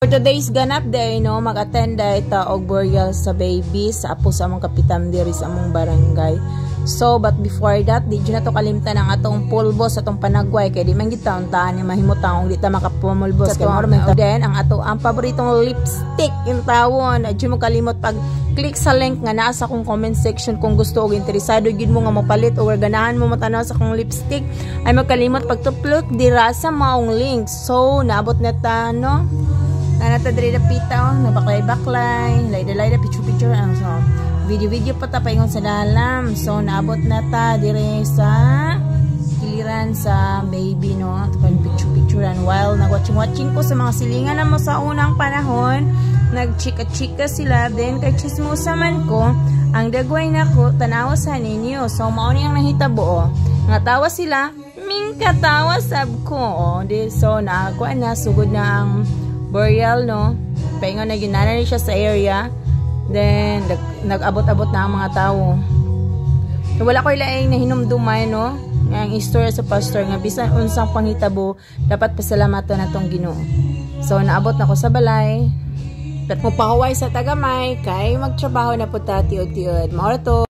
For today's ganap day, no, mag-attend ita og burial sa baby sa apo sa among kapitan diri sa among barangay. So, but before that, di na to kalimtan ang atong pulbos, atong panagway, kaya di man gitaon-taan yung mahimutang, di ta makapumulbos. Then, ang paboritong lipstick, yung tawon, di mo kalimot pag click sa link nga nasa kong comment section kung gusto o interesado yun mo nga mapalit o ganahan mo matanaw sa kong lipstick, ay magkalimot pagtuplot dira sa maong link. So, naabot na ta, no? Nanatadri na pita, nabaklay-baklay, layda-layda, picture-picture, so, video-video pa ta paingon sa dalam. So, naabot na ta dire sa kiliran sa baby, no? Picture-picturean. While nag-watching ko sa mga silingan na mo sa unang panahon, nagchika-chika sila. Then, kay chismosa man ko, ang dagway na ko, tanawa sa ninyo. So, mauni ang nahitabo, natawa sila, mingkatawa sab ko, So, nakakuha na, sugod na ang burial, no? Paingon na ginana siya sa area. Then, nag-abot-abot na ang mga tao. So, wala ko ilaing na hinumdumay, no? Ang istorya sa pastor, nga bisan unsang panghitabo, dapat pasalamatan na tong Ginoo. So, naabot na ko sa balay. At mo pahuway sa tagamay, kay magtrabaho na po ta tiod-tiod. Maura to.